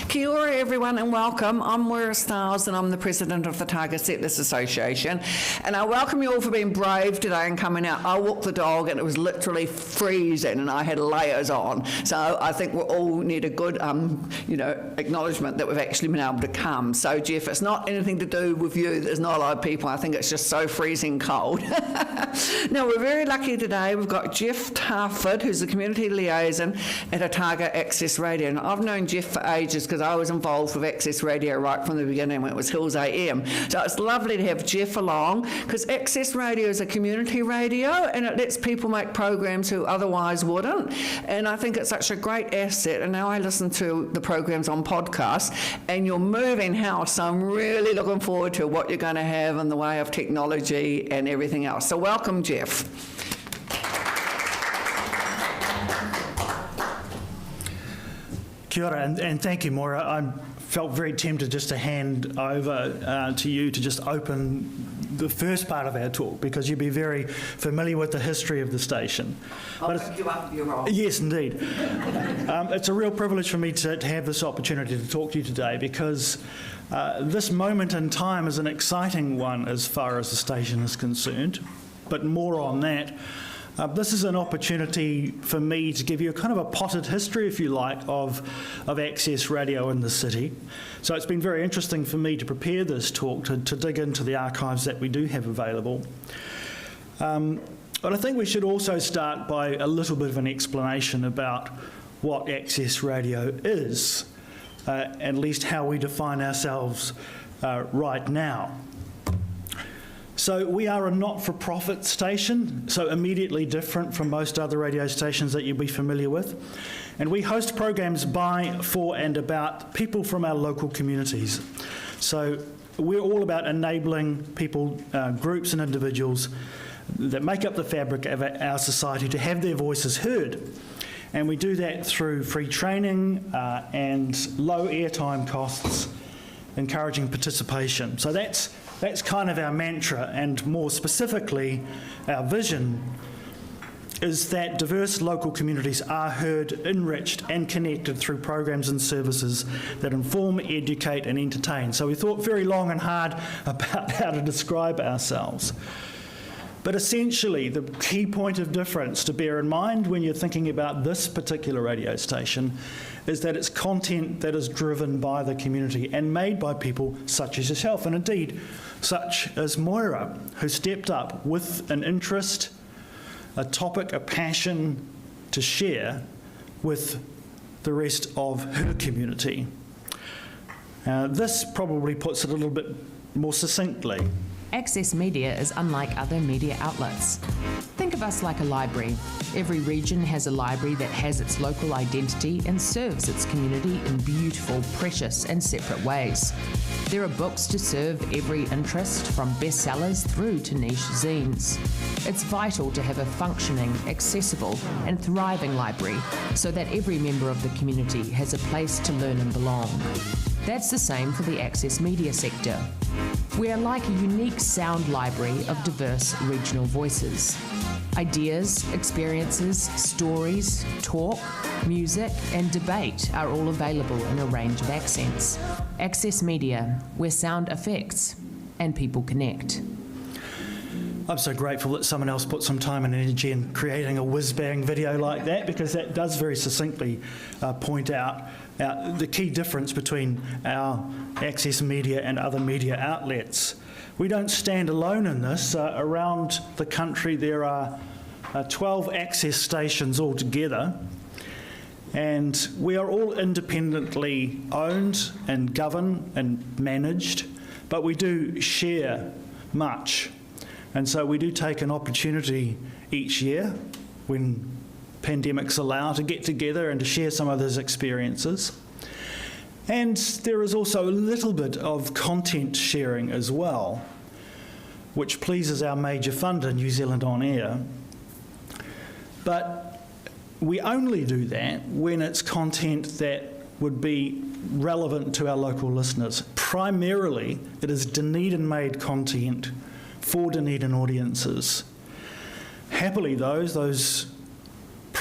Kia ora everyone and welcome. I'm Moira Stiles and I'm the President of the Otago Settlers Association, and I welcome you all for being brave today and coming out. I walked the dog and it was literally freezing and I had layers on, so I think we all need a good acknowledgement that we've actually been able to come. So Jeff, it's not anything to do with you, there's not a lot of people, I think it's just so freezing cold. Now we're very lucky today, we've got Jeff Harford, who's the Community Liaison at Otago Access Radio, and I've known Jeff for ages because I was involved with Access Radio right from the beginning when it was Hills AM. So it's lovely to have Jeff along because Access Radio is a community radio and it lets people make programs who otherwise wouldn't, and I think it's such a great asset. And now I listen to the programs on podcasts and you're moving house, so I'm really looking forward to what you're going to have in the way of technology and everything else. So welcome, Jeff. Kia ora, and thank you, Moira. I felt very tempted just to hand over to you to just open the first part of our talk, because you'll be very familiar with the history of the station. I'll pick you up, you're wrong. Yes, indeed. It's a real privilege for me to have this opportunity to talk to you today, because this moment in time is an exciting one as far as the station is concerned, but more on that. This is an opportunity for me to give you a kind of a potted history, if you like, of Access Radio in the city. So it's been very interesting for me to prepare this talk, to dig into the archives that we do have available. But I think we should also start by a little bit of an explanation about what Access Radio is, at least how we define ourselves right now. So we are a not-for-profit station, so immediately different from most other radio stations that you'll be familiar with. And we host programs by, for and about people from our local communities. So we're all about enabling people, groups and individuals that make up the fabric of our society to have their voices heard. And we do that through free training and low airtime costs, encouraging participation. So that's kind of our mantra, and more specifically, our vision is that diverse local communities are heard, enriched and connected through programs and services that inform, educate and entertain. So we thought very long and hard about how to describe ourselves. But essentially, the key point of difference to bear in mind when you're thinking about this particular radio station is that it's content that is driven by the community and made by people such as yourself, and indeed such as Moira, who stepped up with an interest, a topic, a passion to share with the rest of her community. This probably puts it a little bit more succinctly. Access Media is unlike other media outlets. Think of us like a library. Every region has a library that has its local identity and serves its community in beautiful, precious and separate ways. There are books to serve every interest, from bestsellers through to niche zines. It's vital to have a functioning, accessible and thriving library so that every member of the community has a place to learn and belong. That's the same for the Access Media sector. We are like a unique sound library of diverse regional voices. Ideas, experiences, stories, talk, music and debate are all available in a range of accents. Access Media, where sound affects and people connect. I'm so grateful that someone else put some time and energy in creating a whiz-bang video like that, because that does very succinctly point out the key difference between our Access Media and other media outlets. We don't stand alone in this. Around the country there are 12 access stations altogether, and we are all independently owned and governed and managed, but we do share much. And so we do take an opportunity each year when pandemics allow to get together and to share some of those experiences. And there is also a little bit of content sharing as well, which pleases our major funder, New Zealand On Air. But we only do that when it's content that would be relevant to our local listeners. Primarily, it is Dunedin-made content for Dunedin audiences. Happily, those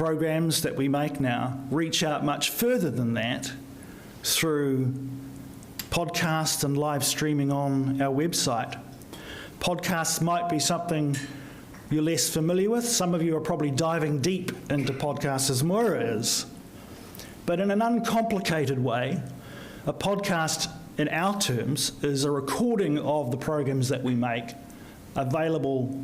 programs that we make now reach out much further than that through podcasts and live streaming on our website. Podcasts might be something you're less familiar with. Some of you are probably diving deep into podcasts as Moira is. But in an uncomplicated way, a podcast in our terms is a recording of the programs that we make available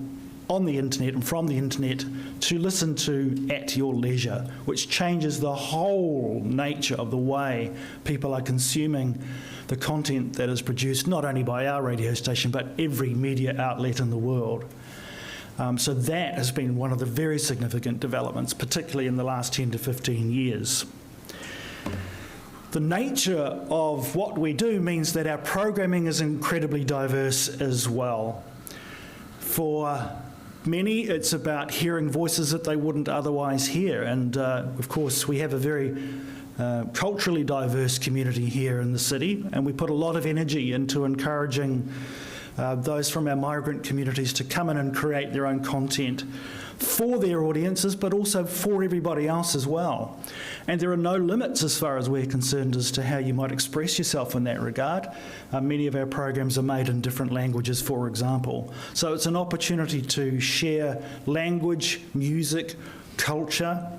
on the internet and from the internet to listen to at your leisure, which changes the whole nature of the way people are consuming the content that is produced not only by our radio station but every media outlet in the world. So that has been one of the very significant developments, particularly in the last 10 to 15 years. The nature of what we do means that our programming is incredibly diverse as well. For many, it's about hearing voices that they wouldn't otherwise hear, and of course we have a very culturally diverse community here in the city, and we put a lot of energy into encouraging those from our migrant communities to come in and create their own content for their audiences, but also for everybody else as well. And there are no limits as far as we're concerned as to how you might express yourself in that regard. Many of our programs are made in different languages, for example. So it's an opportunity to share language, music, culture.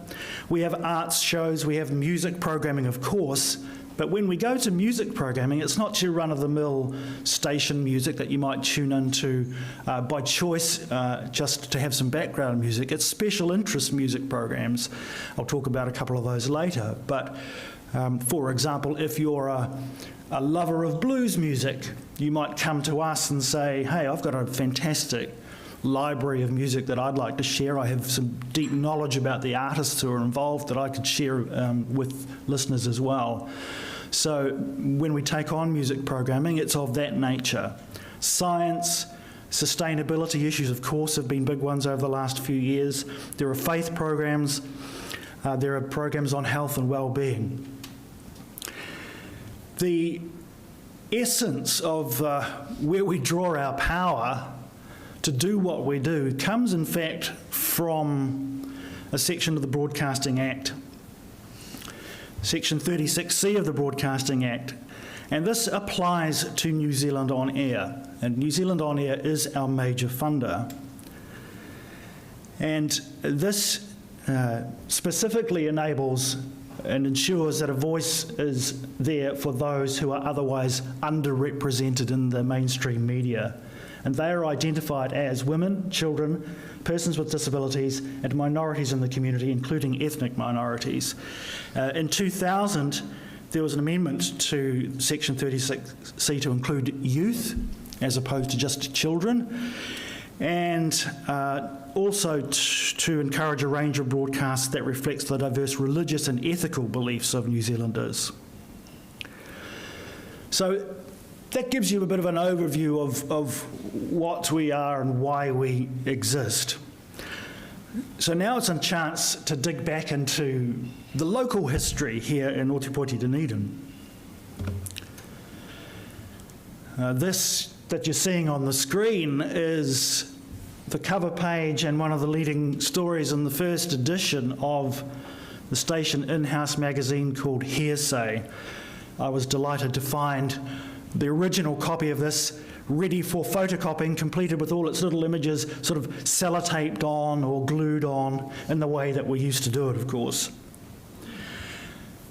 We have arts shows, we have music programming, of course, but when we go to music programming, it's not your run-of-the-mill station music that you might tune into by choice just to have some background music. It's special interest music programs. I'll talk about a couple of those later. But for example, if you're a lover of blues music, you might come to us and say, hey, I've got a fantastic library of music that I'd like to share. I have some deep knowledge about the artists who are involved that I could share with listeners as well. So when we take on music programming, it's of that nature. Science, sustainability issues, of course, have been big ones over the last few years. There are faith programs. There are programs on health and well-being. The essence of where we draw our power to do what we do comes, in fact, from a section of the Broadcasting Act, Section 36C of the Broadcasting Act, and this applies to New Zealand On Air, and New Zealand On Air is our major funder. And this specifically enables and ensures that a voice is there for those who are otherwise underrepresented in the mainstream media. And they are identified as women, children, persons with disabilities, and minorities in the community, including ethnic minorities. In 2000, there was an amendment to Section 36C to include youth, as opposed to just children, and also to encourage a range of broadcasts that reflects the diverse religious and ethical beliefs of New Zealanders. So that gives you a bit of an overview of what we are and why we exist. So now it's a chance to dig back into the local history here in Ōtepoti, Dunedin. This that you're seeing on the screen is the cover page and one of the leading stories in the first edition of the station in-house magazine called Hearsay. I was delighted to find the original copy of this ready for photocopying, completed with all its little images sort of sellotaped on or glued on in the way that we used to do it, of course.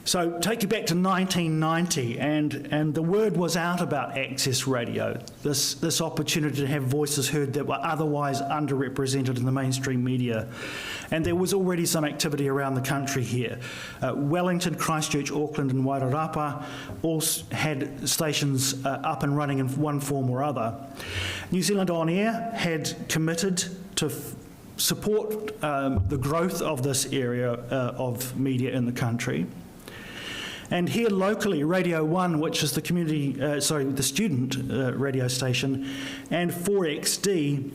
So take you back to 1990, and the word was out about access radio, this opportunity to have voices heard that were otherwise underrepresented in the mainstream media. And there was already some activity around the country here. Wellington, Christchurch, Auckland and Wairarapa all had stations up and running in one form or other. New Zealand On Air had committed to support the growth of this area of media in the country. And here locally, Radio 1, which is the the student radio station, and 4XD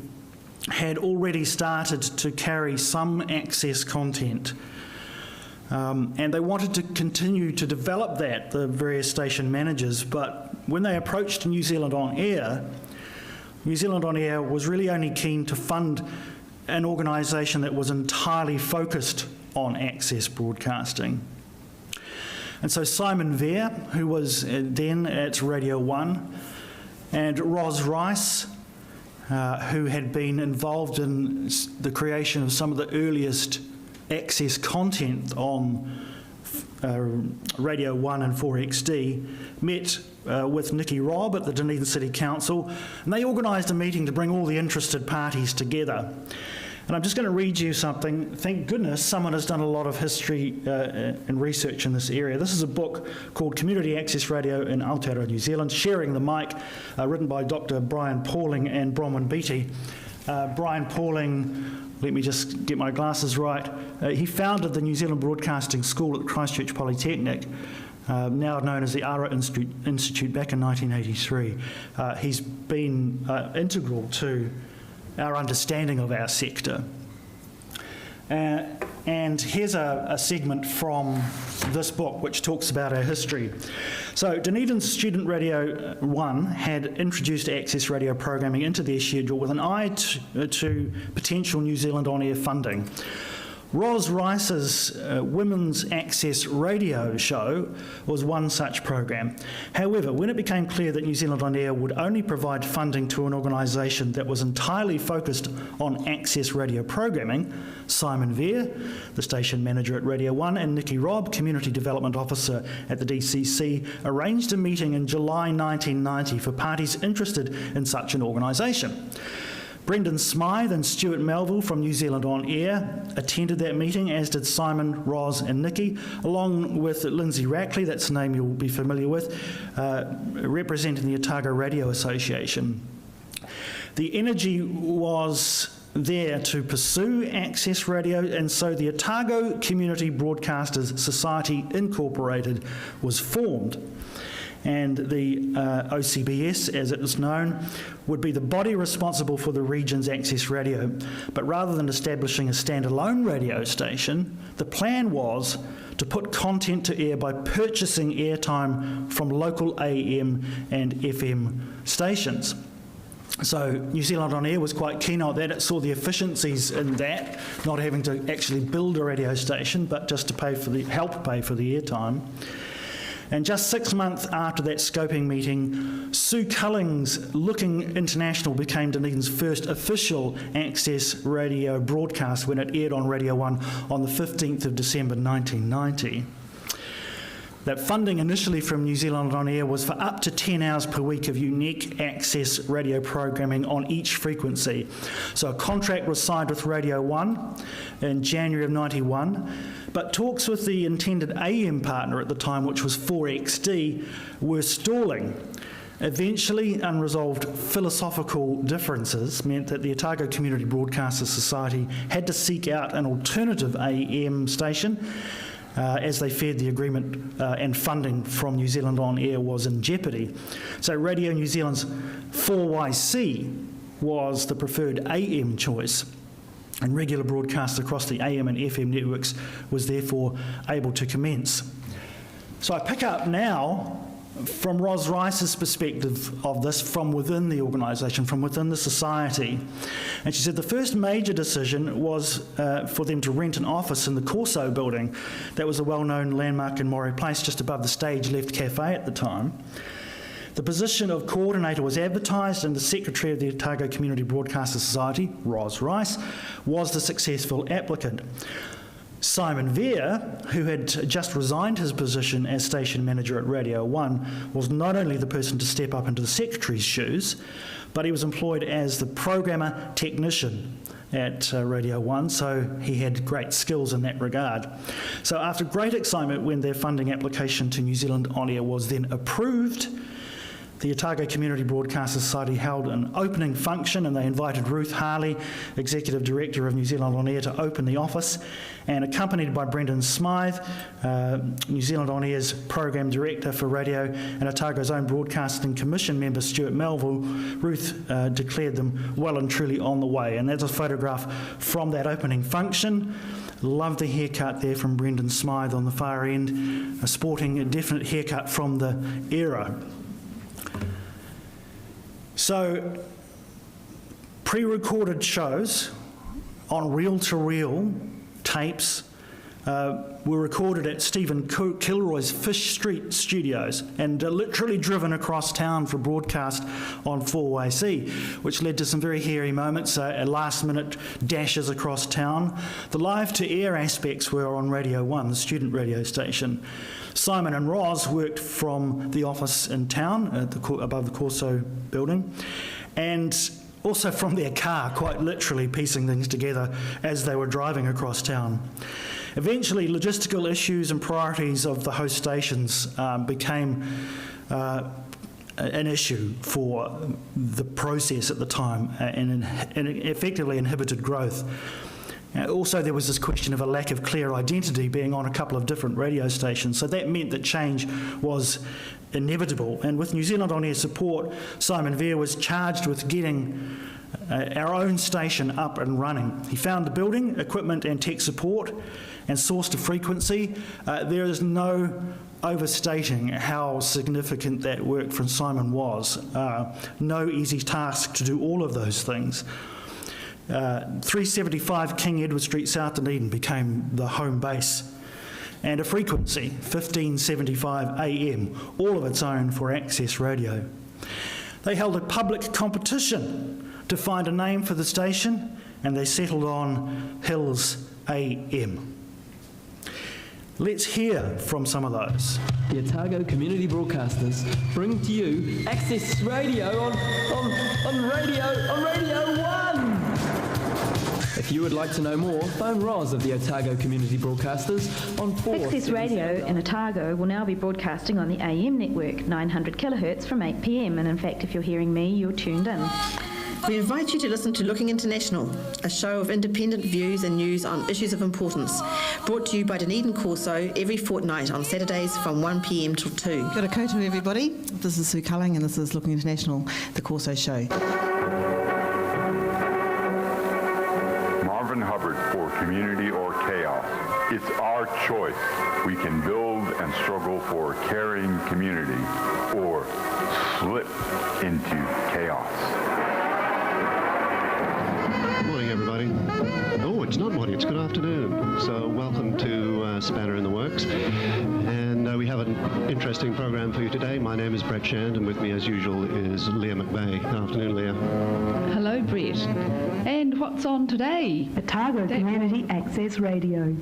had already started to carry some access content. And they wanted to continue to develop that, the various station managers, but when they approached New Zealand On Air was really only keen to fund an organisation that was entirely focused on access broadcasting. And so Simon Vere, who was then at Radio 1, and Ros Rice, who had been involved in the creation of some of the earliest access content on Radio 1 and 4XD, met with Nicky Robb at the Dunedin City Council, and they organised a meeting to bring all the interested parties together. And I'm just going to read you something. Thank goodness someone has done a lot of history and research in this area. This is a book called Community Access Radio in Aotearoa, New Zealand, Sharing the Mic, written by Dr. Brian Pauling and Bronwyn Beattie. Brian Pauling, let me just get my glasses right, he founded the New Zealand Broadcasting School at Christchurch Polytechnic, now known as the ARA Institute, back in 1983. He's been integral to our understanding of our sector. And here's a segment from this book which talks about our history. So Dunedin Student Radio 1 had introduced access radio programming into their schedule with an eye to potential New Zealand on-air funding. Ros Rice's Women's Access Radio show was one such program. However, when it became clear that New Zealand On Air would only provide funding to an organisation that was entirely focused on access radio programming, Simon Vere, the station manager at Radio 1, and Nicky Robb, Community Development Officer at the DCC, arranged a meeting in July 1990 for parties interested in such an organisation. Brendan Smythe and Stuart Melville from New Zealand On Air attended that meeting, as did Simon, Ros and Nicky, along with Lindsay Rackley, that's a name you'll be familiar with, representing the Otago Radio Association. The energy was there to pursue access radio, and so the Otago Community Broadcasters Society Incorporated was formed. And the OCBS, as it is known, would be the body responsible for the region's access radio. But rather than establishing a standalone radio station, the plan was to put content to air by purchasing airtime from local AM and FM stations. So New Zealand On Air was quite keen on that. It saw the efficiencies in that, not having to actually build a radio station, but just to help pay for the airtime. And just 6 months after that scoping meeting, Sue Culling's Looking International became Dunedin's first official access radio broadcast when it aired on Radio 1 on the 15th of December 1990. That funding initially from New Zealand On Air was for up to 10 hours per week of unique access radio programming on each frequency. So a contract was signed with Radio 1 in January of 91, but talks with the intended AM partner at the time, which was 4XD, were stalling. Eventually, unresolved philosophical differences meant that the Otago Community Broadcasters Society had to seek out an alternative AM station, as they feared the agreement and funding from New Zealand On Air was in jeopardy. So Radio New Zealand's 4YC was the preferred AM choice, and regular broadcasts across the AM and FM networks was therefore able to commence. So I pick up now from Ros Rice's perspective of this from within the organisation, from within the society. And she said the first major decision was for them to rent an office in the Corso building. That was a well-known landmark in Moree Place, just above the Stage Left Cafe at the time. The position of coordinator was advertised, and the secretary of the Otago Community Broadcaster Society, Ros Rice, was the successful applicant. Simon Vere, who had just resigned his position as station manager at Radio 1, was not only the person to step up into the secretary's shoes, but he was employed as the programmer technician at Radio 1, so he had great skills in that regard. So after great excitement when their funding application to New Zealand On Air was then approved, the Otago Community Broadcaster Society held an opening function, and they invited Ruth Harley, Executive Director of New Zealand On Air, to open the office, and accompanied by Brendan Smythe, New Zealand On Air's Program Director for Radio, and Otago's own Broadcasting Commission member Stuart Melville, Ruth declared them well and truly on the way. And there's a photograph from that opening function. Love the haircut there from Brendan Smythe on the far end, sporting a definite haircut from the era. So, pre-recorded shows on reel-to-reel tapes were recorded at Stephen Kilroy's Fish Street Studios and literally driven across town for broadcast on 4AC, which led to some very hairy moments, last-minute dashes across town. The live-to-air aspects were on Radio 1, the student radio station. Simon and Roz worked from the office in town above the Corso building, and also from their car, quite literally piecing things together as they were driving across town. Eventually, logistical issues and priorities of the host stations became an issue for the process at the time and effectively inhibited growth. Also, there was this question of a lack of clear identity being on a couple of different radio stations, so that meant that change was inevitable. And with New Zealand On Air support, Simon Vere was charged with getting our own station up and running. He found the building, equipment and tech support and sourced a frequency. There is no overstating how significant that work from Simon was. No easy task to do all of those things. 375 King Edward Street, South Dunedin became the home base, and a frequency, 1575 AM, all of its own for Access Radio. They held a public competition to find a name for the station, and they settled on Hills AM. Let's hear from some of those. The Otago Community Broadcasters bring to you Access Radio on Radio 1. If you would like to know more, phone Roz of the Otago Community Broadcasters on 4. Access Radio in Otago will now be broadcasting on the AM network, 900 kilohertz from 8 p.m. And in fact, if you're hearing me, you're tuned in. We invite you to listen to Looking International, a show of independent views and news on issues of importance, brought to you by Dunedin Corso every fortnight on Saturdays from 1 p.m. till 2. Kia ora koutou, everybody. This is Sue Culling and this is Looking International, the Corso show. Marvin Hubbard for Community or Chaos. It's our choice. We can build and struggle for caring community or slip into chaos. Morning, everybody. Oh, it's not morning, it's good afternoon. So welcome to Spanner in the Works. And we have an interesting program for you today. My name is Brett Shand, and with me, as usual, is Leah McVeigh. Good afternoon, Leah. Hello, Brett. And what's on today? Otago Community Access Radio.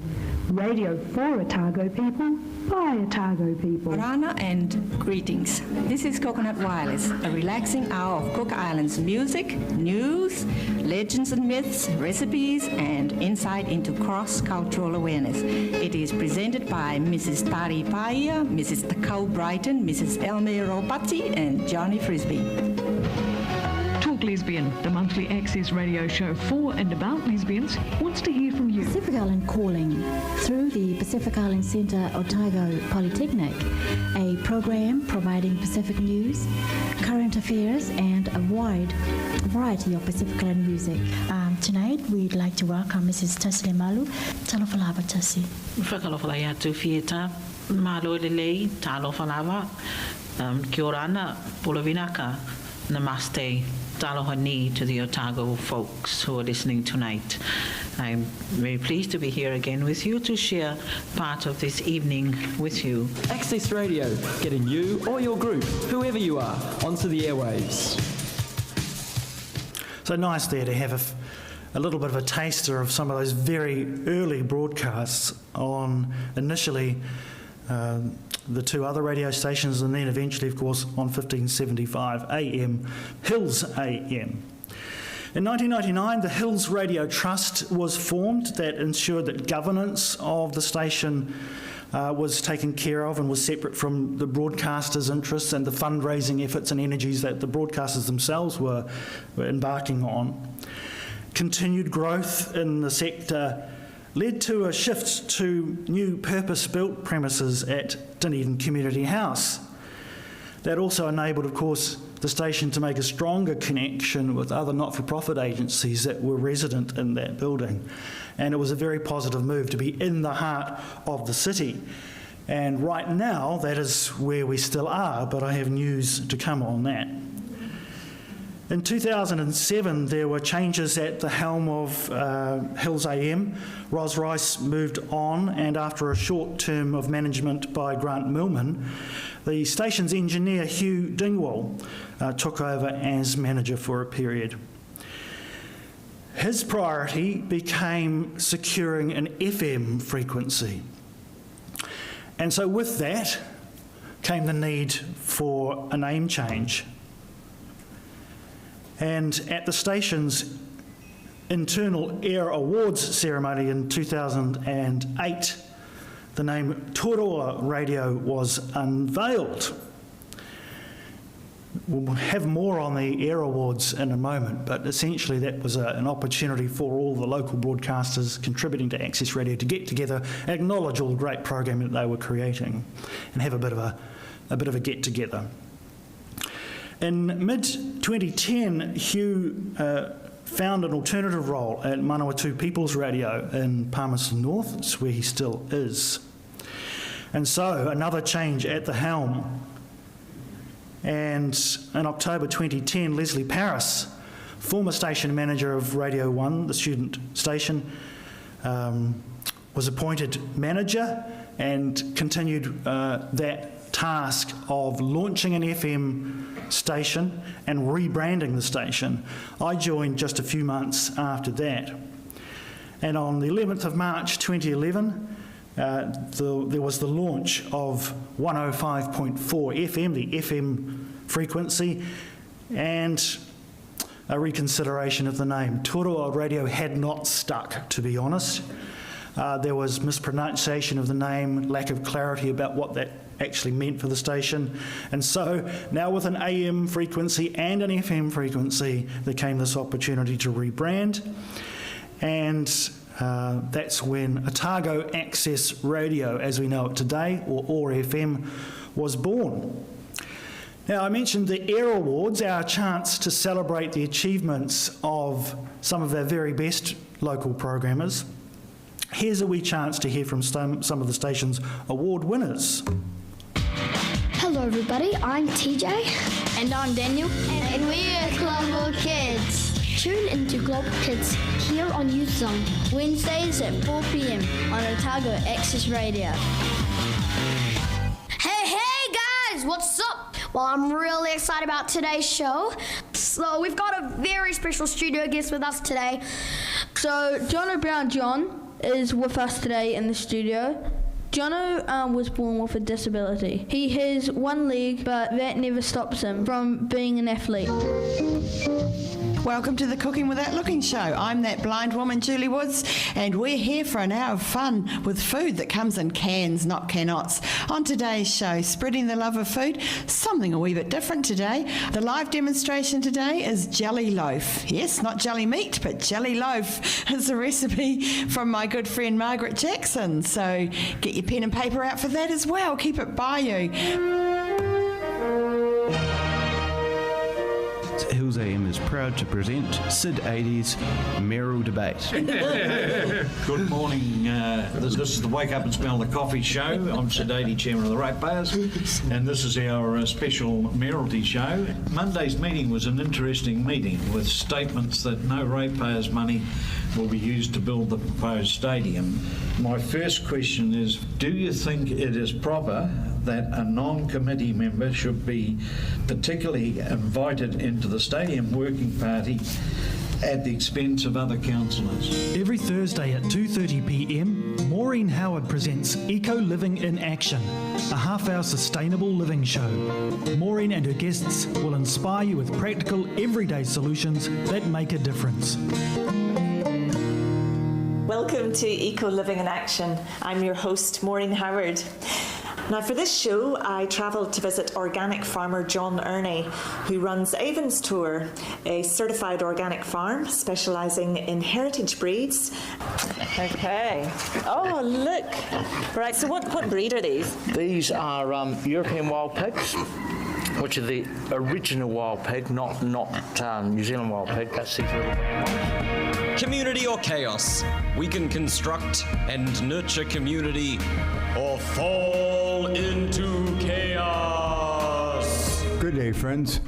Radio for Otago people, by Otago people. Rana and greetings. This is Coconut Wireless, a relaxing hour of Cook Island's music, news, legends and myths, recipes, and insight into cross-cultural awareness. It is presented by Mrs. Tari Paia, Mrs. Takau Brighton, Mrs. Elmer Ropati, and Johnny Frisbee. Talk Lesbian, the monthly Access Radio show for and about lesbians, wants to hear from you. Pacific Island Calling, through the Pacific Island Centre Otago Polytechnic, a program providing Pacific news, current affairs and a wide variety of Pacific Island music. Tonight we'd like to welcome Mrs. Tasile Malu. Talofalava Tasi. Whakalofalaya tu fieta, Malu lelei, talofalava, Kiorana, Polovinaka, Namaste. Talohani to the Otago folks who are listening tonight. I'm very pleased to be here again with you to share part of this evening with you. Access Radio, getting you or your group, whoever you are, onto the airwaves. So nice there to have a little bit of a taster of some of those very early broadcasts on initially the two other radio stations, and then eventually, of course, on 1575 AM, Hills AM. In 1999, the Hills Radio Trust was formed that ensured that governance of the station was taken care of and was separate from the broadcasters' interests and the fundraising efforts and energies that the broadcasters themselves were embarking on. Continued growth in the sector led to a shift to new purpose-built premises at Dunedin Community House. That also enabled, of course, the station to make a stronger connection with other not-for-profit agencies that were resident in that building. And it was a very positive move to be in the heart of the city. And right now, that is where we still are, but I have news to come on that. In 2007, there were changes at the helm of Hills AM. Ros Rice moved on, and after a short term of management by Grant Millman, the station's engineer, Hugh Dingwall, took over as manager for a period. His priority became securing an FM frequency. And so with that came the need for a name change. And at the station's internal Air Awards ceremony in 2008, the name Toitū Radio was unveiled. We'll have more on the Air Awards in a moment, but essentially that was an opportunity for all the local broadcasters contributing to Access Radio to get together, acknowledge all the great programming that they were creating, and have a bit of a get-together. In mid-2010, Hugh found an alternative role at Manawatu People's Radio in Palmerston North. It's where he still is. And so, another change at the helm. And in October 2010, Leslie Paris, former station manager of Radio 1, the student station, was appointed manager and continued that task of launching an FM station and rebranding the station. I joined just a few months after that. And on the 11th of March 2011, there was the launch of 105.4 FM, the FM frequency, and a reconsideration of the name. Toitū Radio had not stuck, to be honest. There was mispronunciation of the name, lack of clarity about what that actually meant for the station. And so now with an AM frequency and an FM frequency, there came this opportunity to rebrand. And that's when Otago Access Radio, as we know it today, or OAR FM, was born. Now, I mentioned the Air Awards, our chance to celebrate the achievements of some of our very best local programmers. Here's a wee chance to hear from some of the station's award winners. Hello everybody, I'm TJ. And I'm Daniel. And we're Global Kids. Tune into Global Kids here on Youth Zone, Wednesdays at 4 p.m. on Otago Access Radio. Hey guys, what's up? Well, I'm really excited about today's show. So we've got a very special studio guest with us today. So Jono Brown John is with us today in the studio. Jono was born with a disability. He has one leg, but that never stops him from being an athlete. Welcome to the Cooking Without Looking show. I'm that blind woman, Julie Woods, and we're here for an hour of fun with food that comes in cans, not cannots. On today's show, spreading the love of food, something a wee bit different today. The live demonstration today is jelly loaf. Yes, not jelly meat, but jelly loaf is a recipe from my good friend Margaret Jackson. So get your pen and paper out for that as well. Keep it by you. Hills AM is proud to present Sid 80's Mayoral Debate. Good morning. This is the Wake Up and Smell the Coffee show. I'm Sid 80, Chairman of the Ratepayers, and this is our special mayoralty show. Monday's meeting was an interesting meeting with statements that no ratepayers' money will be used to build the proposed stadium. My first question is, do you think it is proper that a non-committee member should be particularly invited into the stadium working party at the expense of other councillors? Every Thursday at 2:30 p.m, Maureen Howard presents Eco Living in Action, a half-hour sustainable living show. Maureen and her guests will inspire you with practical, everyday solutions that make a difference. Welcome to Eco Living in Action. I'm your host, Maureen Howard. Now for this show, I travelled to visit organic farmer John Ernie, who runs Avon's Tour, a certified organic farm specialising in heritage breeds. Okay. Oh, look. Right, so what breed are these? These are European wild pigs, which are the original wild pig, not New Zealand wild pig. That's these little brown ones. Community or chaos? We can construct and nurture community or fall into chaos. Good day, friends.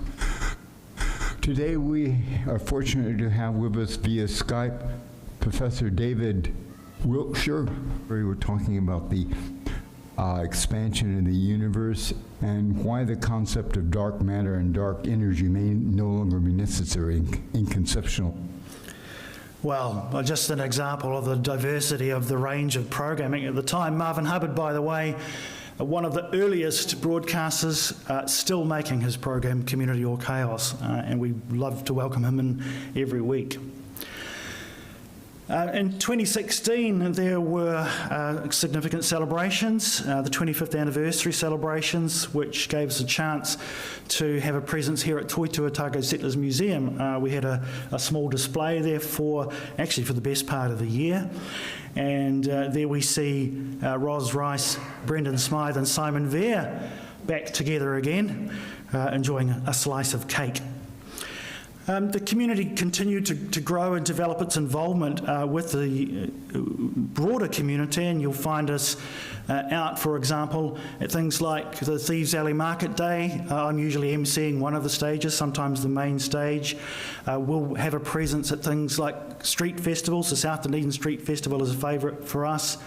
Today we are fortunate to have with us via Skype Professor David Wiltshire. We were talking about the expansion of the universe and why the concept of dark matter and dark energy may no longer be necessary in conceptual. Well, just an example of the diversity of the range of programming at the time. Marvin Hubbard, by the way, one of the earliest broadcasters, still making his program Community or Chaos, and we love to welcome him in every week. In 2016, there were significant celebrations, the 25th anniversary celebrations, which gave us a chance to have a presence here at Toitū Otago Settlers Museum. We had a small display there for the best part of the year. And there we see Ros Rice, Brendan Smythe and Simon Vere back together again, enjoying a slice of cake. The community continued to grow and develop its involvement with the broader community, and you'll find us out, for example, at things like the Thieves Alley Market Day. I'm usually emceeing one of the stages, sometimes the main stage. We'll have a presence at things like street festivals. The South Dunedin Street Festival is a favourite for us.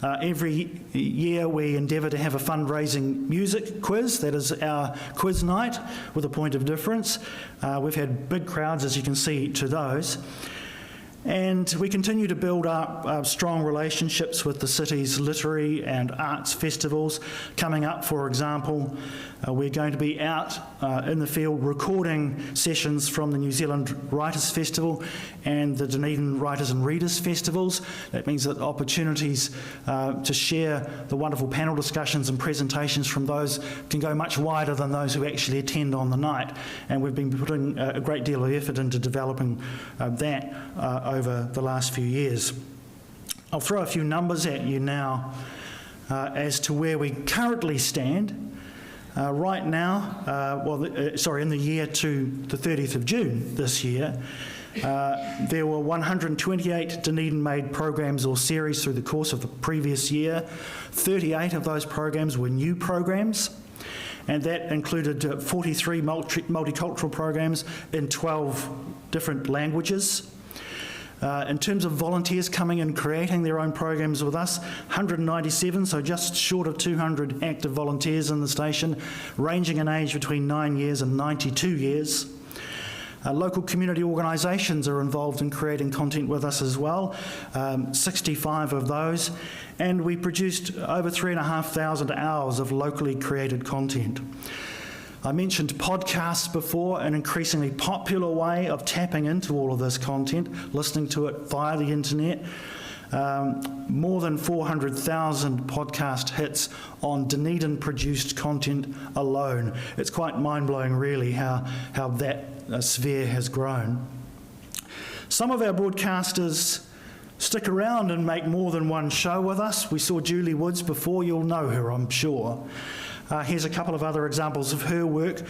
Every year we endeavour to have a fundraising music quiz. That is our quiz night with a point of difference. We've had big crowds, as you can see, to those. And we continue to build up strong relationships with the city's literary and arts festivals. Coming up, for example, we're going to be out in the field recording sessions from the New Zealand Writers' Festival and the Dunedin Writers and Readers Festivals. That means that opportunities to share the wonderful panel discussions and presentations from those can go much wider than those who actually attend on the night. And we've been putting a great deal of effort into developing that over the last few years. I'll throw a few numbers at you now as to where we currently stand. Right now, in the year to the 30th of June this year, there were 128 Dunedin-made programs or series through the course of the previous year. 38 of those programs were new programs, and that included 43 multicultural programs in 12 different languages. In terms of volunteers coming and creating their own programs with us, 197, so just short of 200 active volunteers in the station, ranging in age between 9 years and 92 years. Local community organisations are involved in creating content with us as well, 65 of those, and we produced over 3,500 hours of locally created content. I mentioned podcasts before, an increasingly popular way of tapping into all of this content, listening to it via the internet. More than 400,000 podcast hits on Dunedin-produced content alone. It's quite mind-blowing, really, how that sphere has grown. Some of our broadcasters stick around and make more than one show with us. We saw Julie Woods before. You'll know her, I'm sure. Here's a couple of other examples of her work.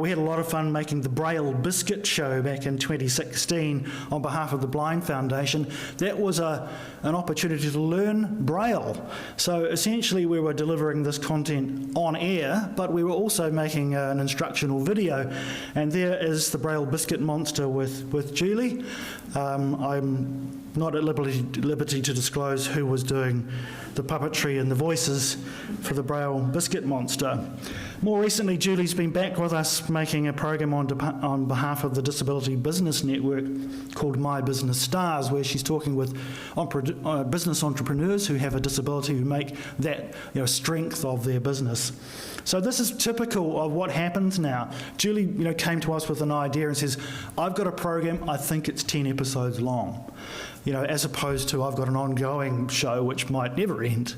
We had a lot of fun making the Braille Biscuit Show back in 2016 on behalf of the Blind Foundation. That was an opportunity to learn Braille. So essentially we were delivering this content on air, but we were also making an instructional video. And there is the Braille Biscuit Monster with Julie. I'm not at liberty to disclose who was doing the puppetry and the voices for the Braille Biscuit Monster. More recently, Julie's been back with us making a program on behalf of the Disability Business Network called My Business Stars, where she's talking with business entrepreneurs who have a disability who make that strength of their business. So this is typical of what happens now. Julie came to us with an idea and says, I've got a program, I think it's 10 episodes long. As opposed to I've got an ongoing show which might never end.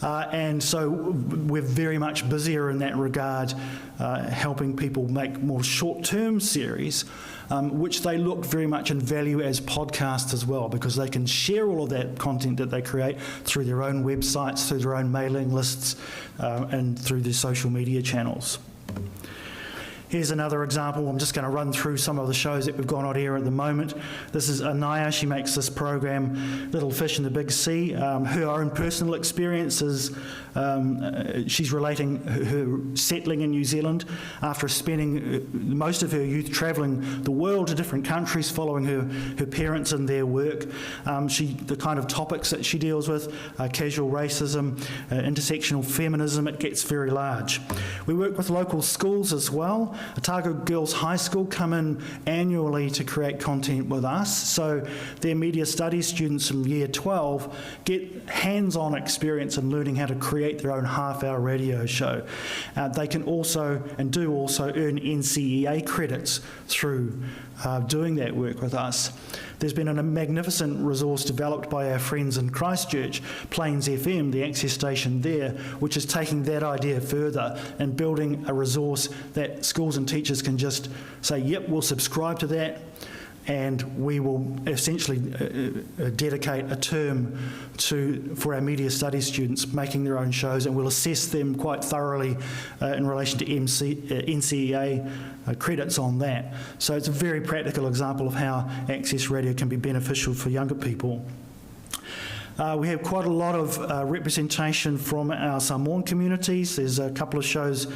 And so we're very much busier in that regard, helping people make more short-term series, which they look very much in value as podcasts as well, because they can share all of that content that they create through their own websites, through their own mailing lists, and through their social media channels. Here's another example. I'm just going to run through some of the shows that we've got on air at the moment. This is Anaya. She makes this program, Little Fish in the Big Sea. Her own personal experiences, she's relating her settling in New Zealand after spending most of her youth travelling the world to different countries, following her parents and their work. The kind of topics that she deals with, casual racism, intersectional feminism, it gets very large. We work with local schools as well. Otago Girls High School come in annually to create content with us, so their media studies students from year 12 get hands-on experience in learning how to create their own half-hour radio show. They can also, and do also, earn NCEA credits through doing that work with us. There's been a magnificent resource developed by our friends in Christchurch, Plains FM, the access station there, which is taking that idea further and building a resource that schools and teachers can just say, yep, we'll subscribe to that, and we will essentially dedicate a term for our media studies students making their own shows, and we'll assess them quite thoroughly in relation to NCEA credits on that. So it's a very practical example of how access radio can be beneficial for younger people. We have quite a lot of representation from our Samoan communities. There's a couple of shows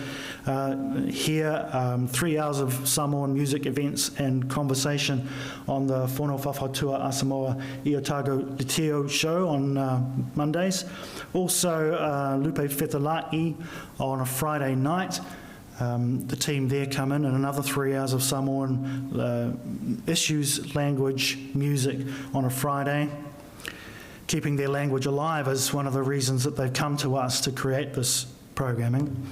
here, 3 hours of Samoan music events and conversation on the Whānau Whawhātua a Samoa I Otago Te Teo show on Mondays. Also, Lupe Whetala'i on a Friday night. The team there come in, and another 3 hours of Samoan issues, language, music on a Friday. Keeping their language alive is one of the reasons that they've come to us to create this programming.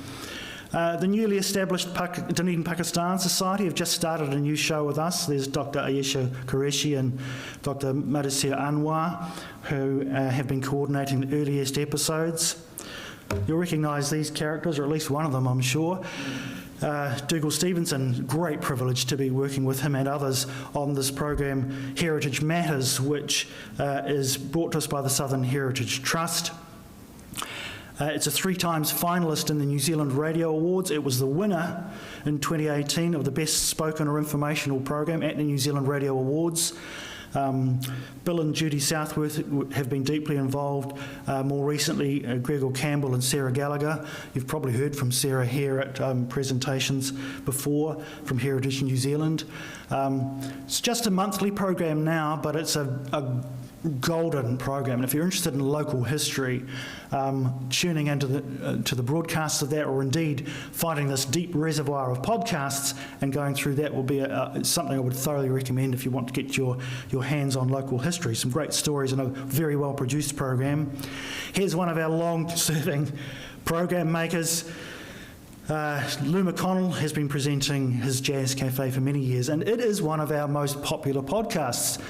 The newly established Dunedin Pakistan Society have just started a new show with us. There's Dr. Ayesha Qureshi and Dr. Madhusir Anwar, who have been coordinating the earliest episodes. You'll recognise these characters, or at least one of them, I'm sure. Dougal Stevenson, great privilege to be working with him and others on this program, Heritage Matters, which is brought to us by the Southern Heritage Trust. It's a 3 times finalist in the New Zealand Radio Awards. It was the winner in 2018 of the Best Spoken or Informational Program at the New Zealand Radio Awards. Bill and Judy Southworth have been deeply involved. More recently, Gregor Campbell and Sarah Gallagher. You've probably heard from Sarah here at presentations before from Heritage New Zealand. It's just a monthly program now, but it's a golden program. And if you're interested in local history, tuning into the broadcasts of that, or indeed finding this deep reservoir of podcasts and going through that, will be something I would thoroughly recommend if you want to get your hands on local history. Some great stories and a very well produced program. Here's one of our long-serving program makers. Lou McConnell has been presenting his Jazz Cafe for many years, and it is one of our most popular podcasts.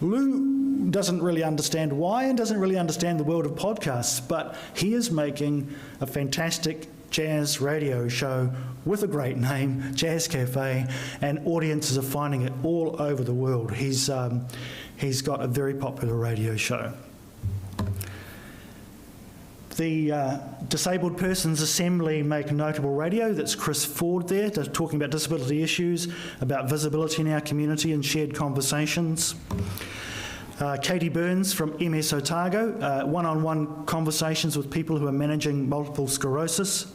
Lou doesn't really understand why and doesn't really understand the world of podcasts, but he is making a fantastic jazz radio show with a great name, Jazz Cafe, and audiences are finding it all over the world. He's got a very popular radio show. The Disabled Persons Assembly make notable radio. That's Chris Ford there, talking about disability issues, about visibility in our community and shared conversations. Katie Burns from MS Otago, one-on-one conversations with people who are managing multiple sclerosis.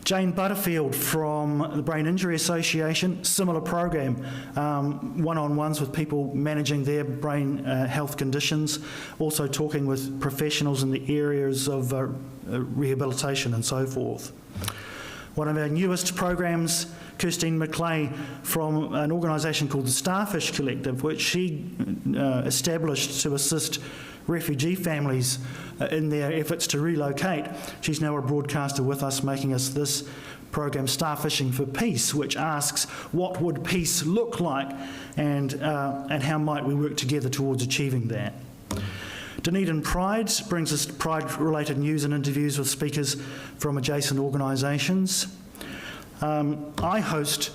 Jane Butterfield from the Brain Injury Association, similar program, one-on-ones with people managing their brain health conditions, also talking with professionals in the areas of rehabilitation and so forth. One of our newest programs, Kirstine McClay from an organisation called the Starfish Collective, which she established to assist refugee families in their efforts to relocate. She's now a broadcaster with us, making us this program, Starfishing for Peace, which asks what would peace look like and how might we work together towards achieving that. Dunedin Pride brings us Pride-related news and interviews with speakers from adjacent organisations. I host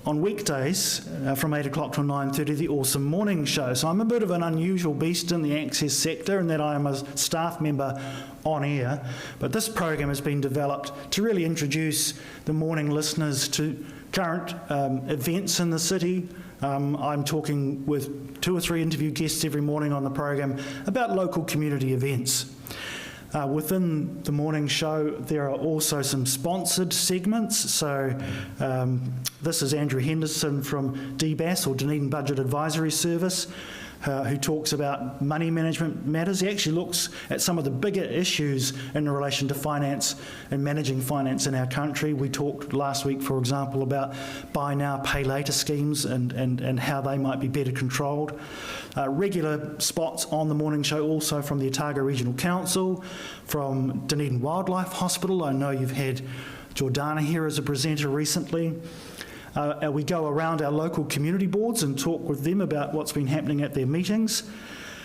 on weekdays from 8 o'clock till 9:30, the Awesome Morning Show. So I'm a bit of an unusual beast in the access sector in that I am a staff member on air, but this program has been developed to really introduce the morning listeners to current events in the city. I'm talking with 2 or 3 interview guests every morning on the program about local community events. Within the morning show, there are also some sponsored segments. So this is Andrew Henderson from DBAS, or Dunedin Budget Advisory Service, who talks about money management matters. He actually looks at some of the bigger issues in relation to finance and managing finance in our country. We talked last week, for example, about buy now, pay later schemes and how they might be better controlled. Regular spots on the morning show also from the Otago Regional Council, from Dunedin Wildlife Hospital. I know you've had Jordana here as a presenter recently. We go around our local community boards and talk with them about what's been happening at their meetings.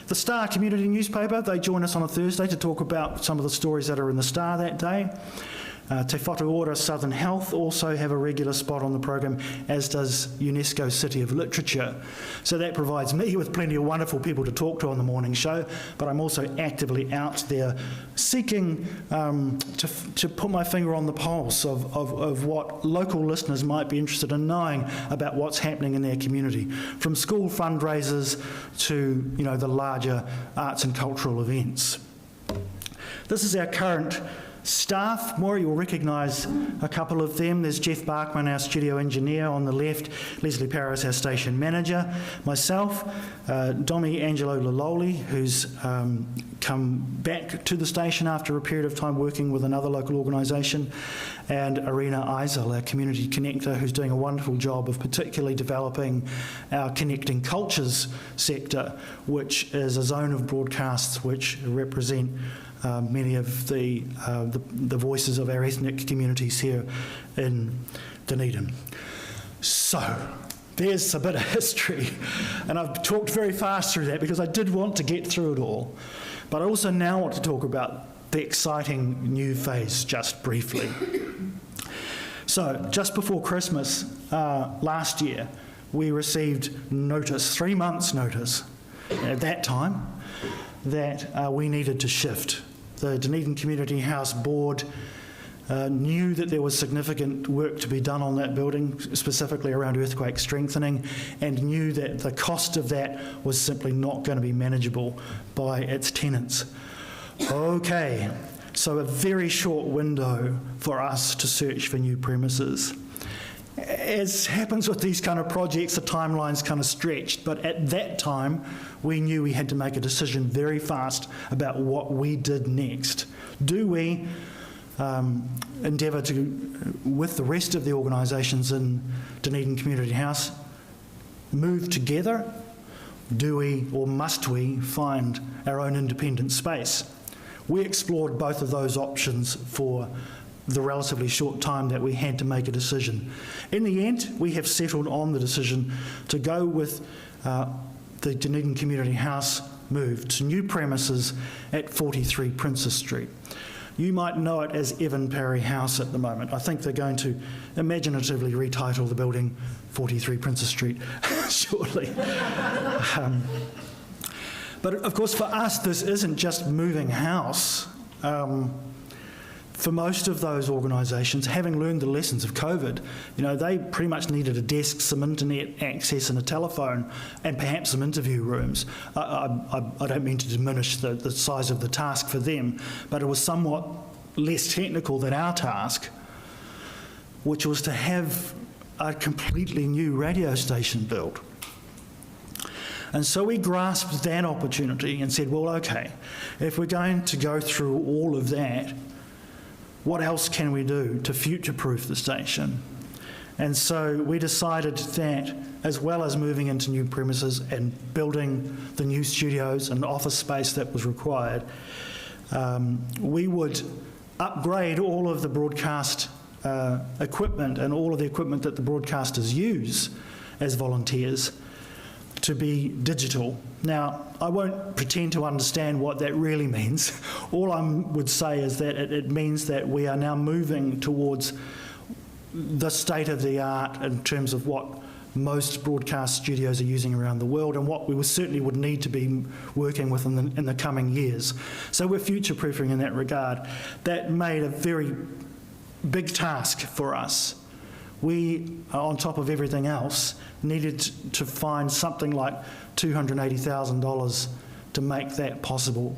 The Star community newspaper, they join us on a Thursday to talk about some of the stories that are in the Star that day. Te Whatu Ora Southern Health also have a regular spot on the program, as does UNESCO City of Literature. So that provides me with plenty of wonderful people to talk to on the morning show, but I'm also actively out there seeking to put my finger on the pulse of what local listeners might be interested in knowing about what's happening in their community, from school fundraisers to the larger arts and cultural events. This is our current staff. Maury will recognise a couple of them. There's Jeff Barkman, our studio engineer, on the left, Leslie Paris, our station manager, myself, Domi Angelo Laloli, who's come back to the station after a period of time working with another local organisation, and Arena Eisel, our community connector, who's doing a wonderful job of particularly developing our Connecting Cultures sector, which is a zone of broadcasts which represent many of the voices of our ethnic communities here in Dunedin. So, there's a bit of history, and I've talked very fast through that because I did want to get through it all, but I also now want to talk about the exciting new phase just briefly. So, just before Christmas last year, we received notice, 3 months' notice, at that time, that we needed to shift. The Dunedin Community House board knew that there was significant work to be done on that building, specifically around earthquake strengthening, and knew that the cost of that was simply not going to be manageable by its tenants. Okay, so a very short window for us to search for new premises. As happens with these kind of projects, the timeline's kind of stretched, but at that time, we knew we had to make a decision very fast about what we did next. Do we endeavour to, with the rest of the organisations in Dunedin Community House, move together? Do we, or must we, find our own independent space? We explored both of those options for the relatively short time that we had to make a decision. In the end, we have settled on the decision to go with the Dunedin Community House move to new premises at 43 Princess Street. You might know it as Evan Parry House at the moment. I think they're going to imaginatively retitle the building 43 Princess Street shortly. But of course, for us, this isn't just moving house. For most of those organisations, having learned the lessons of COVID, they pretty much needed a desk, some internet access and a telephone, and perhaps some interview rooms. I don't mean to diminish the size of the task for them, but it was somewhat less technical than our task, which was to have a completely new radio station built. And so we grasped that opportunity and said, well, okay, if we're going to go through all of that, what else can we do to future-proof the station? And so we decided that, as well as moving into new premises and building the new studios and office space that was required, we would upgrade all of the broadcast equipment and all of the equipment that the broadcasters use as volunteers to be digital. Now, I won't pretend to understand what that really means. All I would say is that it means that we are now moving towards the state of the art in terms of what most broadcast studios are using around the world and what we certainly would need to be working with in the coming years. So we're future-proofing in that regard. That made a very big task for us. We, on top of everything else, needed to find something like $280,000 to make that possible.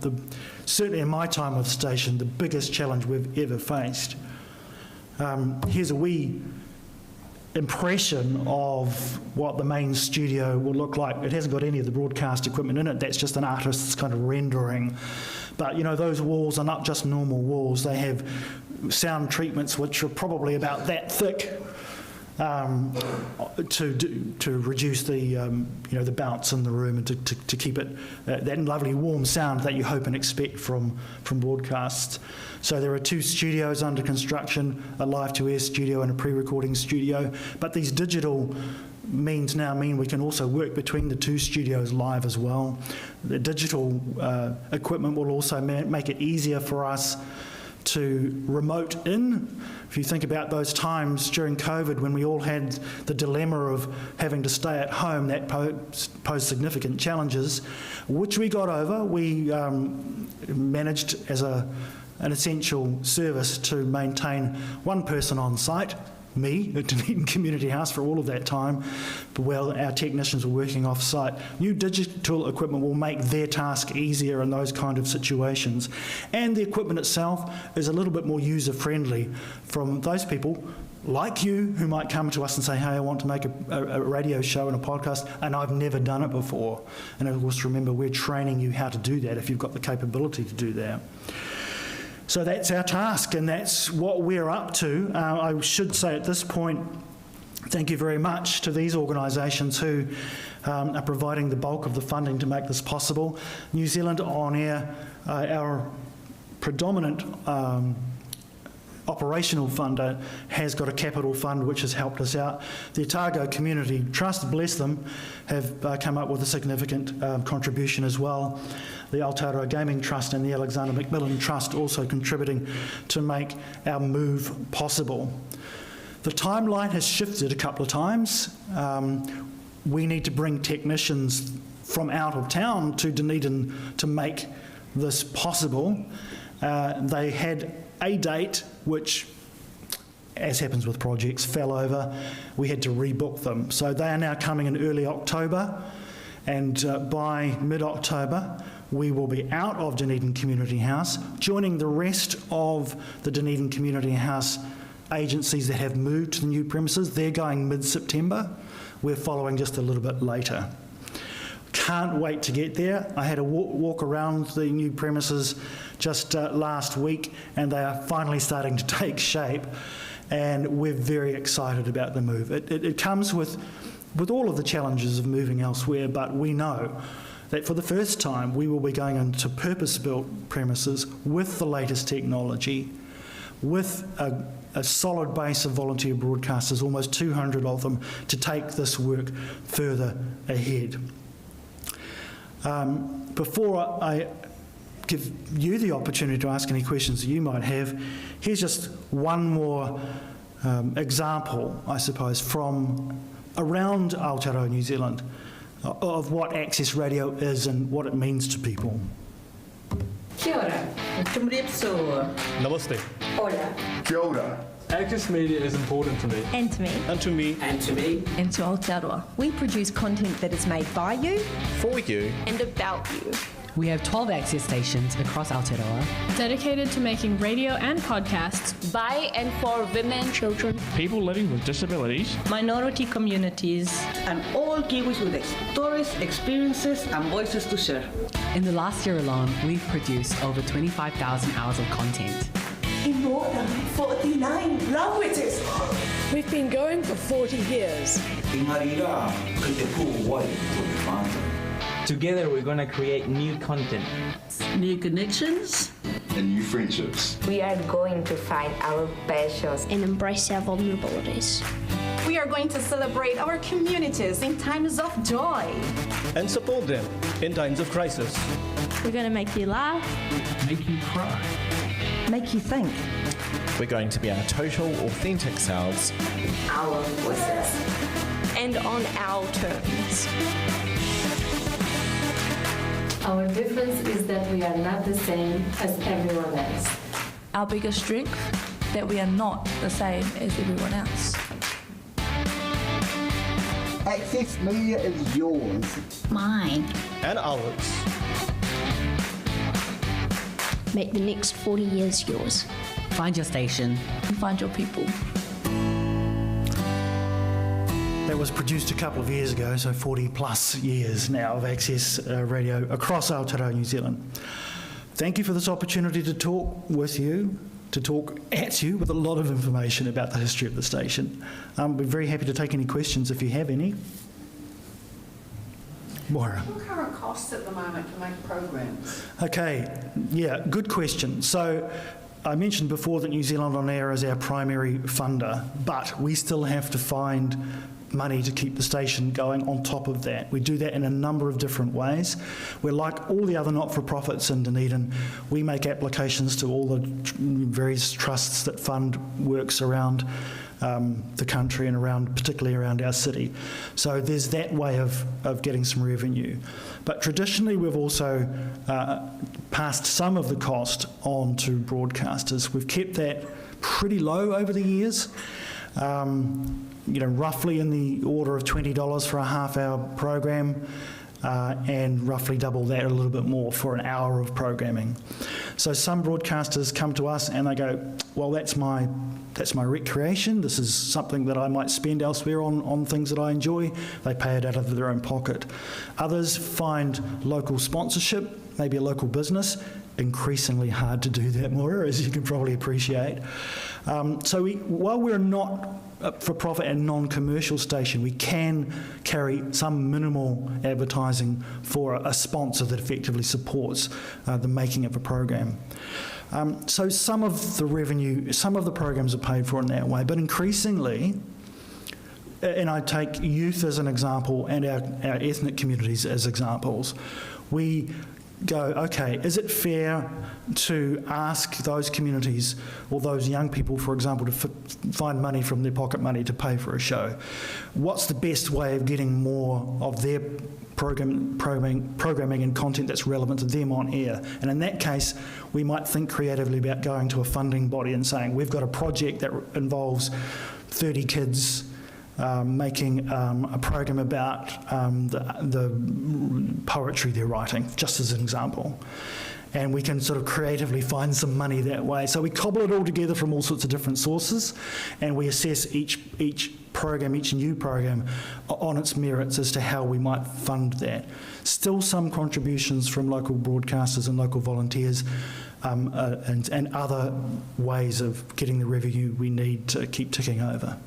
Certainly in my time with the station, the biggest challenge we've ever faced. Here's a wee impression of what the main studio will look like. It hasn't got any of the broadcast equipment in it. That's just an artist's kind of rendering. But, you know, those walls are not just normal walls. They have sound treatments which are probably about that thick to reduce the the bounce in the room and to keep it that lovely warm sound that you hope and expect from broadcasts. So there are 2 studios under construction, a live-to-air studio and a pre-recording studio. But these digital means now mean we can also work between the 2 studios live as well. The digital equipment will also make it easier for us to remote in. If you think about those times during COVID when we all had the dilemma of having to stay at home, that posed significant challenges, which we got over. We managed as an essential service to maintain 1 person on site, me, at Dunedin Community House for all of that time, while our technicians were working off-site. New digital equipment will make their task easier in those kind of situations. And the equipment itself is a little bit more user-friendly from those people like you who might come to us and say, hey, I want to make a radio show and a podcast, and I've never done it before. And of course, remember, we're training you how to do that if you've got the capability to do that. So that's our task, and that's what we're up to. I should say at this point, thank you very much to these organisations who are providing the bulk of the funding to make this possible. New Zealand On Air, our predominant operational funder, has got a capital fund which has helped us out. The Otago Community Trust, bless them, have come up with a significant contribution as well. The Aotearoa Gaming Trust and the Alexander Macmillan Trust also contributing to make our move possible. The timeline has shifted a couple of times. We need to bring technicians from out of town to Dunedin to make this possible. They had a date which, as happens with projects, fell over. We had to rebook them. So they are now coming in early October, and by mid-October we will be out of Dunedin Community House, joining the rest of the Dunedin Community House agencies that have moved to the new premises. They're going mid-September. We're following just a little bit later. Can't wait to get there. I had a walk around the new premises just last week, and they are finally starting to take shape, and we're very excited about the move. It comes with all of the challenges of moving elsewhere, but we know that for the first time we will be going into purpose-built premises with the latest technology, with a solid base of volunteer broadcasters, almost 200 of them, to take this work further ahead. Before I give you the opportunity to ask any questions that you might have, here's just one more example, I suppose, from around Aotearoa, New Zealand, of what access radio is and what it means to people. Kia ora. Namaste. Hola. Kia ora. Access media is important to me. And to me. And to me. And to me. And to Aotearoa. We produce content that is made by you. For you. And about you. We have 12 access stations across Aotearoa, dedicated to making radio and podcasts by and for women, children, people living with disabilities, minority communities, and all Kiwis with stories, experiences, and voices to share. In the last year alone, we've produced over 25,000 hours of content. In more than 49 languages. We've been going for 40 years. Together we're going to create new content, new connections, and new friendships. We are going to find our passions and embrace our vulnerabilities. We are going to celebrate our communities in times of joy and support them in times of crisis. We're going to make you laugh, make you cry, make you think, We're going to be our total, authentic selves. Our voices. And on our terms. Our difference is that we are not the same as everyone else. Our biggest strength, that we are not the same as everyone else. Access Media is yours. Mine. And ours. Make the next 40 years yours. Find your station. And find your people. That was produced a couple of years ago, so 40 plus years now of Access Radio across Aotearoa, New Zealand. Thank you for this opportunity to talk with you, to talk at you with a lot of information about the history of the station. We're very happy to take any questions if you have any. Moira. What are current costs at the moment to make programs? Okay, yeah, good question. So I mentioned before that New Zealand On Air is our primary funder, but we still have to find money to keep the station going on top of that. We do that in a number of different ways. We're like all the other not-for-profits in Dunedin. We make applications to all the various trusts that fund works around the country and particularly around our city. So there's that way of getting some revenue. But traditionally we've also passed some of the cost on to broadcasters. We've kept that pretty low over the years. Roughly in the order of $20 for a half-hour program, and roughly double that, a little bit more, for an hour of programming. So some broadcasters come to us and they go, well, that's my recreation. This is something that I might spend elsewhere on things that I enjoy. They pay it out of their own pocket. Others find local sponsorship, maybe a local business. Increasingly hard to do that, Moira, as you can probably appreciate. While we're not for-profit and non-commercial station, we can carry some minimal advertising for a sponsor that effectively supports the making of a program. So some of the revenue, some of the programs are paid for in that way, but increasingly, and I take youth as an example and our ethnic communities as examples, we go, okay, is it fair to ask those communities or those young people, for example, to find money from their pocket money to pay for a show? What's the best way of getting more of their programming and content that's relevant to them on air? And in that case, we might think creatively about going to a funding body and saying, we've got a project that involves 30 kids making a program about the poetry they're writing, just as an example. And we can sort of creatively find some money that way. So we cobble it all together from all sorts of different sources, and we assess each program, each new program, on its merits as to how we might fund that. Still some contributions from local broadcasters and local volunteers, and other ways of getting the revenue we need to keep ticking over.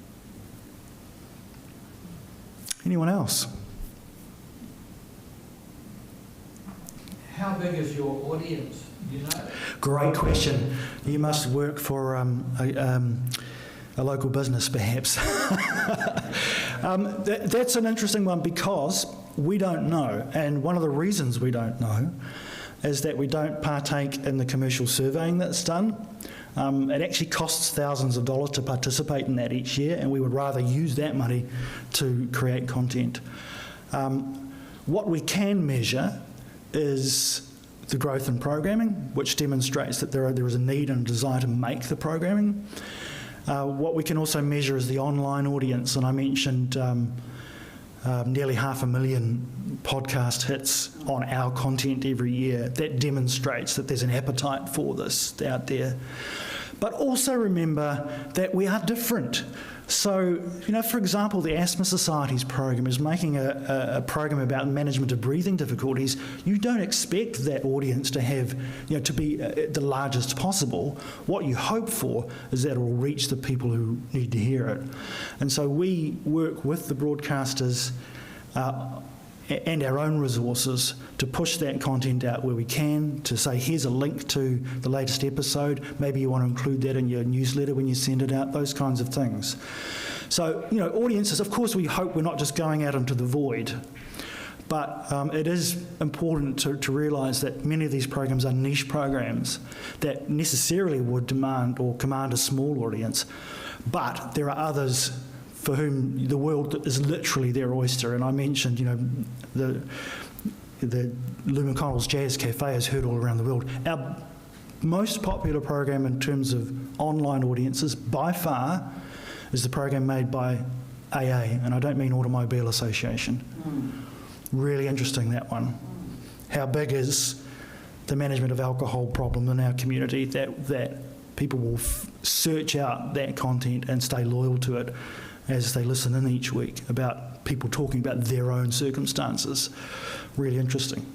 Anyone else? How big is your audience? Do you know? Great question. You must work for a local business, perhaps. That's an interesting one because we don't know. And one of the reasons we don't know is that we don't partake in the commercial surveying that's done. It actually costs thousands of dollars to participate in that each year, and we would rather use that money to create content. What we can measure is the growth in programming, which demonstrates that there is a need and a desire to make the programming. What we can also measure is the online audience, and I mentioned nearly 500,000 podcast hits on our content every year. That demonstrates that there's an appetite for this out there. But also remember that we are different. So, for example, the Asthma Society's program is making a program about management of breathing difficulties. You don't expect that audience to have, to be the largest possible. What you hope for is that it will reach the people who need to hear it. And so we work with the broadcasters and our own resources to push that content out where we can, to say, here's a link to the latest episode, maybe you want to include that in your newsletter when you send it out, those kinds of things. So, audiences, of course we hope we're not just going out into the void, But it is important to realise that many of these programs are niche programs that necessarily would demand or command a small audience, but there are others for whom the world is literally their oyster. And I mentioned, the Lou McConnell's Jazz Cafe is heard all around the world. Our most popular program in terms of online audiences, by far, is the program made by AA, and I don't mean Automobile Association. Really interesting, that one. How big is the management of alcohol problem in our community that people will search out that content and stay loyal to it as they listen in each week about people talking about their own circumstances. Really interesting.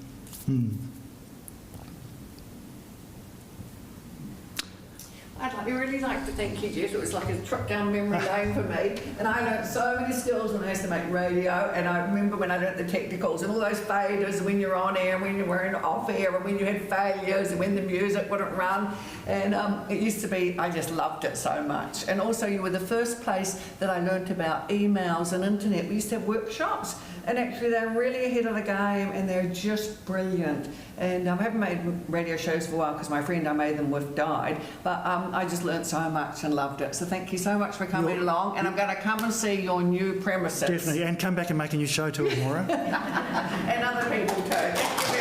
I'd really like to thank you, Jess. It was like a trip down memory lane for me. And I learned so many skills when I used to make radio. And I remember when I learned the technicals and all those faders, when you're on air, when you were off air, and when you had failures, and when the music wouldn't run. And it used to be, I just loved it so much. And also, you were the first place that I learned about emails and internet. We used to have workshops. And actually, they're really ahead of the game, and they're just brilliant. And I haven't made radio shows for a while because my friend I made them with died. But I just learned so much and loved it. So thank you so much for coming along. And I'm going to come and see your new premises. Definitely, and come back and make a new show too, Maura. And other people too.